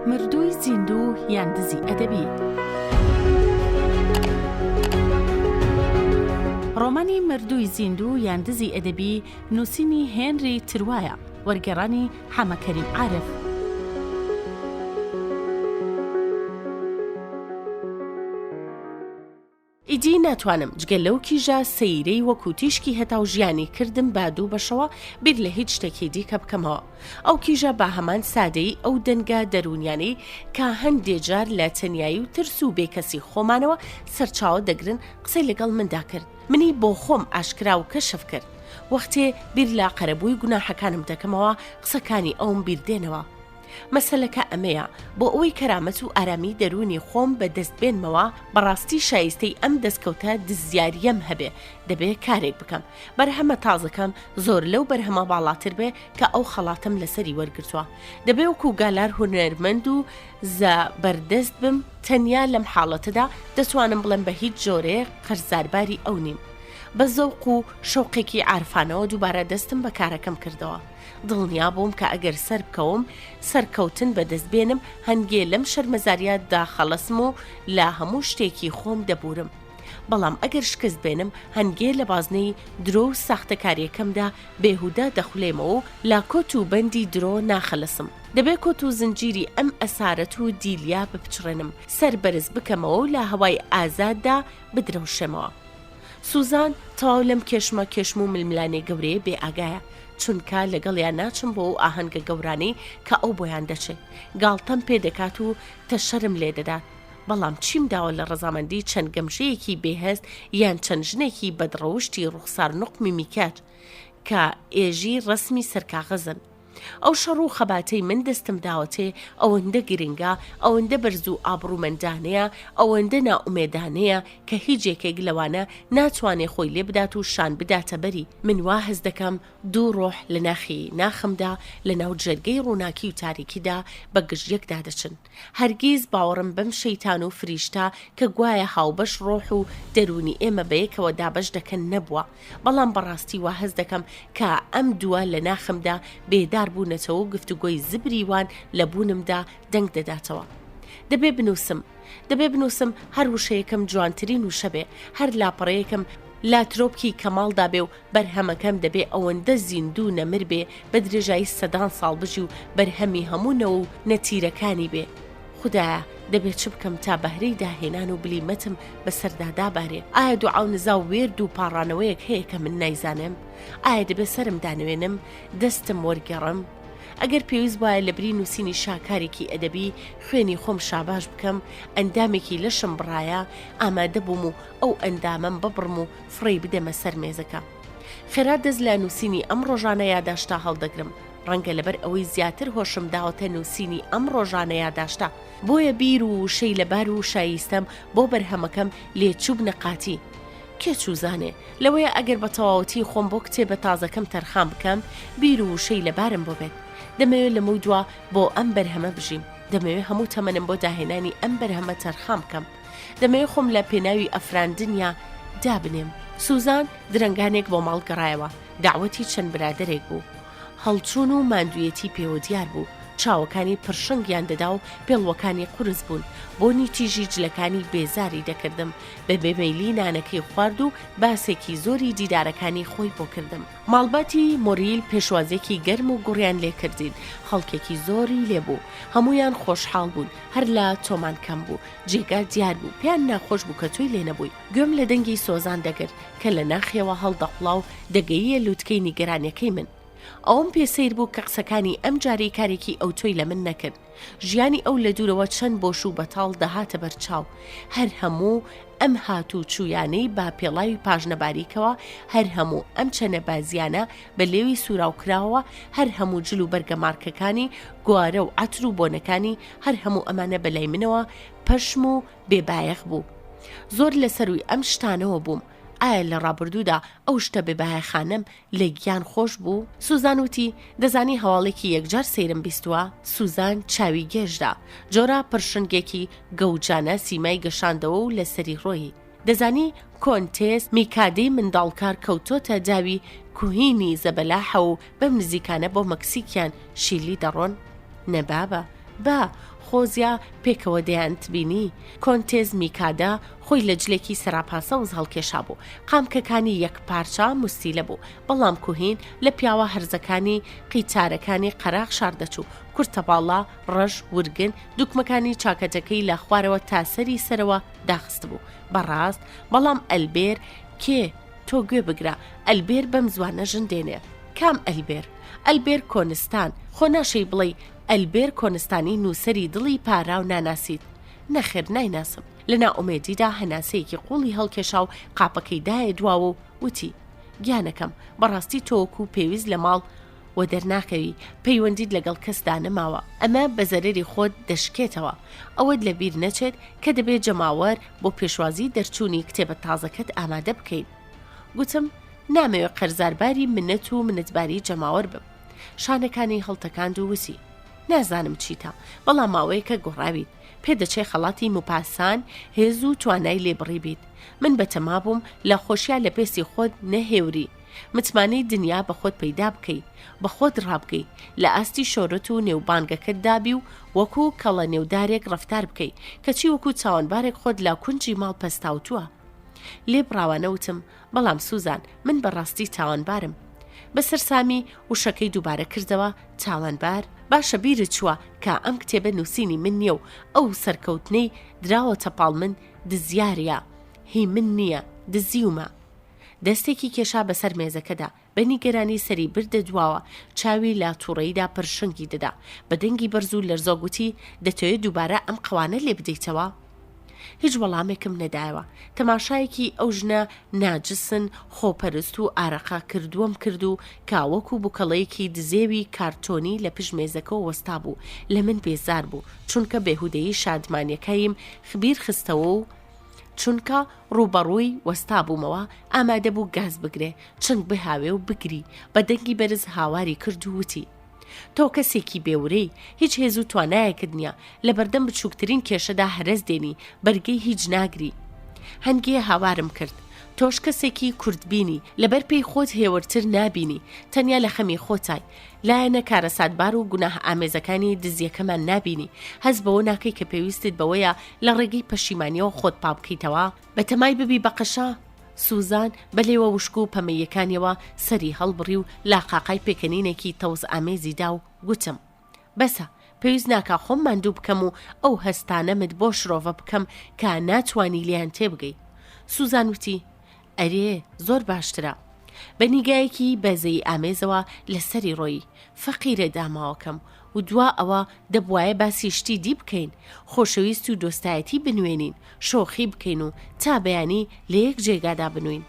مردووی زیندوو یان دزی ئەدەبی. ڕۆمانی مردووی زیندوو یان دزی ئەدەبی نووسینی هێنری تروایە، وەرگێڕانی حەمەکەریم عارف. ئیدی ناتوانم جگە لەو کیژە سەیرەی وەکو تیشکی هەتاو ژیانی کردم با دوو بەشەوە بیر لە هیچ شتێکی دیکە بکەمەوە. ئەو کیژە با هەمان سادەی ئەو دەنگە دەرونیانەی کە هەندێک جار لە تەنیایی و ترس و بێکەسی خۆمانەوە سەرچاوە دەگرن قسەی لەگەڵ مندا کرد. منی بۆ خۆم ئاشکرا و کەشف کرد. وەختێ بیر لە قەرەبووی گوناحەکانم دەکەمەوە قسەکانی ئەوم بیردێنەوە. مەسەلەکە ئەمەیە بۆ ئەوەی کەرامەت و ئارامی دەرونی خۆم بەدەست بێنمەوە بەڕاستی شایستەی ئەم دەستکەوتە دزیاریەم هەبێ دەبێ کارێک بکەم بەرهەمە تازەکەم زۆر لەو بەرهەمە باڵاتر بێ کە ئەو خەڵاتم لەسەری وەرگرتووە دەبێ وەکو گالار هونەرمەند و بەردەست بم تەنیا لەم حاڵەتەدا دەتوانم بڵێم بە هیچ جۆرەیە قەرزارباری ئەو نیم بە زەوق و شەوقێکی عارفانەوە دووبارە دەستم بە کارەکەم کردەوە دڵنیا بووم کە ئەگەر سەر بکەوم سەرکەوتن بەدەست بێنم هەنگێ لەم شەرمەزاریات داخەڵەسم و لا هەموو شتێکی خۆم دەبورم بەڵام ئەگەر شکست بێنم هەنگێ لە بازنەی درۆ و ساختەکاریەکەمدا بێهودا دەخولێمەوە و لا کۆت و بەندی درۆ ناخەلەسم دەبێ کۆت و زنجیری ئەم ئەسارەت و دیلیا بپچڕێنم سەر بەرز بکەمەوە و لا هەوای ئازاددا بدرەوشێمەوە سوزان تەواو لەم کێشم و ململانەی گەورەیە بێ ئاگایە چونکە لەگەڵیان ناچم بۆ ئەو ئاهەنگە گەورانەی کە ئەو بۆیان دەچێت گاڵتەم پێ دەکات و تەشەرم لێ دەدات بەڵام چیم داوە لە ڕەزامەندی چەند گەمژەیەکی بێهێست یان چەند ژنێکی بەدڕەوشتی ڕوخسار نوقمی میکات کە ئێژی ڕسمی سەرکاغەزن ئەو شەڕ و خەباتەی من دەستم داوەتێ ئەوەندە گرنگە ئەوەندە بەرز و ئابڕوومەندانەیە ئەوەندە ناومێدانەیە کە هیچ یەکێک لەوانە ناتوانێ خۆی لێ بدات و شان بداتە بەری من وا هەز دەکەم دوو ڕۆح لە ناخی ناخمدا لە ناو جەرگەی ڕووناکی و تاریکیدا بە گژیەکدا دەچن هەرگیز باوەڕم بەم شەیتان و فریشتا کە گوایە هاوبەش ڕۆح و دەرونی ئێمە بەیەکەوە دابەش دەکەن نەبووە بەڵام بەڕاستی وا هەز دەکەم کە ئەم دووە لە ناخمدا بێدار بوونەتەوە و گفتوگۆی زبریوان لە بوونمدا دەنگ دەداتەوە دەبێ بنووسم هەر وشەیەکم جوانترین وشە بێ هەر لاپەڕەیەکم لاترۆپکی کەماڵدا بێ و بەرهەمەکەم دەبێ ئەوەندە زیندوو نەمر بێ بە درێژایی سەدان ساڵ بژی و بەرهەمی هەموونەوە و نەتیرەکانی بێ خوددایە دەبێت چ بکەم تا بەهرەی داهێنان و بلیمەتم بەسەردا دابارێ ئایا دوعاو نزا و وێرد و پاڕانەوەیەک هەیە کە من نایزانم ئایا دەبێت سرم دانوێنم دەستم وەرگەڕم ئەگەر پێویست وایە لە بری نووسینی شاکارێکی ئەدەبی خوێنی خۆم شاباش بکەم ئەندامێکی لەشم بڕایە ئامادە بووم و ئەو ئەندامەم ببڕم و فڕی بدەمە سەر مێزەکە خێرا دەست لە نووسینی ئەم ڕۆژانە یاداشتا هەڵدەگرم ڕەنگە لەبەر ئەوەی زیاتر هۆشم داوەتە نووسینی ئەم ڕۆژانە یاداشتا بۆیە بیر و شەی لەبار و شایستەم بۆ بەرهەمەکەم لێچوب نەقاتی کێ چوزانێ لەوەیە ئەگەر بە تەواوەتی خۆم بۆ کتێبە تازەکەم تەرخام بکەم بیر و شەی لەبارم بۆ بێت دەمەوێت لە موودووە بۆ ئەم بەرهەمە بژیم دەمەوێت هەموو تەمەنم بۆ داهێنانی ئەم بەرهەمە تەرخام بکەم دەمەوێت خۆم لە پێناوی ئەفراندنیا دابنێم سوزان درنگانێک بۆ ماڵ گەڕایەوە داوەتی چەند برادەرێک بوو هەڵچوون و ماندوویەتی پێوە دیار بوو چاوەکانی پرشنگیان دەدا و پێڵوەکانی قورس بوون بۆنی تیژی جلەکانی بێزاری دەکردم بە بێمەیلی نانەکەی خوارد و باسێکی زۆری دیدارەکانی خۆی بۆ کردم ماڵباتی مۆریل پێشوازێکی گەرم و گوڕیان لێ کردین خەڵکێکی زۆری لێبوو هەمویان خۆشحاڵ بوون هەر لە تۆمان کەم بوو جێگا دیار بوو پیان ناخۆش بوو کە توی لێ نەبووی گوێم لە دەنگی سۆزان دەگرت کە لە ناخیەوە هەڵدەقڵا و دەگەیە لووتکەی نیگەرانەکەی من ئەوم پێسەیر بوو کە قسەکانی ئەم جارەی کارێکی ئەو تۆی لە من نەکرد ژیانی ئەو لە دوورەوە چەند بۆش و بەتاڵ دەهاتە بەرچاو هەر هەموو ئەم هاتوو چوویانەی با پێڵاوی پاژنەباریکەوە هەر هەموو ئەم چەنە بازیانە بە لێوی سوراوکراوە هەر هەموو جل و بەرگەمارکەکانی گوارە و عەتر و بۆنەکانی هەر هەموو ئەمانە بەلای منەوە پەشم و بێبایەخ بوو زۆر لەسەروی ئەم شتانەوە بووم ئایا لە ڕابردوودا ئەو شتە بێبایەخانەم لە گیان خۆش بوو سوزان وتی دەزانی هەواڵێکی یەکجار سەیرم بیستووە سوزان چاوی گێژدا جۆرا پرشنگێکی گەوجانە سیمای گەشاندەوە و لە سەری ڕۆیی دەزانی کۆنتێس میکادەی منداڵکار کەوتۆتە داوی کوهینی زەبەلاحە و بەم نزیکانە بۆ مەکسیکیان شیلی دەڕۆن نەبابە با خۆزیا پێکەوە دەیانتبینی کۆنتێز میکادا خۆی لە جلێکی سەراپاسە وز هەڵکێشا بوو قامکەکانی یەک پارچە موستیلە بوو بەڵام کوهین لە پیاوە هەرزەکانی قیتارەکانی قەراق شاردەچوو کورتەباڵا ڕەش ورگن دوکمەکانی چاکەتەکەی لە خوارەوە تاسەری سەرەوە داخست بوو بەڕاست بەڵام ئەلبێر کێ تۆ گوێ بگرە ئەلبێر بەم زوانە ژندێنێ کام ئەلبێر کۆنستان خۆ ناشەی بڵێ ئەلبێر کۆنستانی نووسری دڵی پارا و ناناسیت نەخێر نایناسم لە ناومێدیدا هەناسەیەکی قوڵی هەڵکێشا و قاپەکەی دایە دواوە و وتی گیانەکەم بەڕاستی تۆوەکو پێویست لە ماڵ و دەرناکەوی پەیوەندیت لەگەڵ کەسدا نەماوە ئەمە بە زەرری خۆت دەشکێتەوە ئەوەت لە بیر نەچێت کە دەبێت جەماوەر بۆ پێشوازی دەرچوونی کتێبە تازەکەت ئامادە بکەیت گوتم نامەوێت قەرزارباری منەت و منەتباری جەماوەر بم شانەکانی هەڵتەکاند و وسی نازانم چیتە بەڵام ماوەیە کە گۆڕاویت پێدەچێ خەڵاتی موپاسان هێز و توانای لێبڕی بیت من بەتەما بووم لە خۆشیە لە پێسی خۆت نەهێوری متمانەی دنیا بە خۆت پەیدا بکەیت بە خۆت ڕابگەی لە ئاستی شۆرەت و نێوبانگەکەت دابی و وەکو کەڵە نێودارێک ڕەفتار بکەیت کەچی وەکو چاوەنبارێک خۆت لا کونجی ماڵ پەستاوتووە لێ بڕاوانەوتم بەڵام سوزان من بەڕاستی تاوانبارم بەسەر سامی وشەکەی دووبارە کردەوە تاوانبار باشە بیرت چووە کە ئەم کتێبە نووسینی من نییە و ئەو سەرکەوتنەی دراوە تەپاڵ من دزیارە هی من نییە دزیومە دەستێکی کێشا بەسەر مێزەکەدا بە نیگەرانی سەری بردە دواوە چاوی لا تووڕەیدا پرشنگی دەدا بە دەنگی بەرز و لەرزۆگوتی دەتەوێت دووبارە ئەم قەوانە لێ بدەیتەوە هیچ وەڵامێکم نەدایەوە تەماشایەکی ئەو ژنە ناجسن خۆپەرست و ئارەقا کردووەم کرد و کاوەکو بووکەڵەیەکی دزێوی کارتۆنی لە پشمێزەکە وەستا بوو لە من بێزار بوو چونکە بێهودەیی شادمانیەکەیم خبیر خستەوە و چونکە ڕوبەڕووی وەستا بوومەوە ئامادە بوو گاز بگرێ چنگ بهاوێ و بگری بە دەنگی بەرز هاواری کرد و وتی تۆ کەسێکی بێورەی هیچ هێز و توانایەکت نییە لە بەردەم بچووکترین کێشەدا هەرەز دێنی بەرگەی هیچ ناگری هەنگێ هاوارم کرد تۆش کەسێکی کوردبینی لەبەر پێی خۆت هێورتر نابینی تەنیا لە خەمی خۆتای لایەنە کارەساتبار و گوناه ئامێزەکانی دزیەکەمان نابینی هەز بەوە ناکەی کە پێویستت بەوەیە لە ڕێگەی پەشیمانیەوە خۆت پابکەیتەوە بەتەمای ببی بەقەشە سوزان بەلێوە وشک و پەمەیەکانیەوە سەری هەڵبڕی و لاقاقای پێکەنینێکی تەوز ئامێزیدا و گوتم بەسە پێویست ناکە خۆم ماندوو بکەم و ئەو هەستانەمت بۆ شرۆڤە بکەم کە ناتوانی لیان تێبگەی سوزان وتی ئەرێ زۆر باشترە بە نیگایەکی بەزەی ئامێزەوە لەسەری ڕۆیی فەقیرە داماوەکەم و دوا ئەوە دەبوایە باسی شتی دی بکەین خۆشەویست و دۆستایەتی بنوێنین شۆخی بکەین و تا بەیانی لە یەک جێگادا بنوین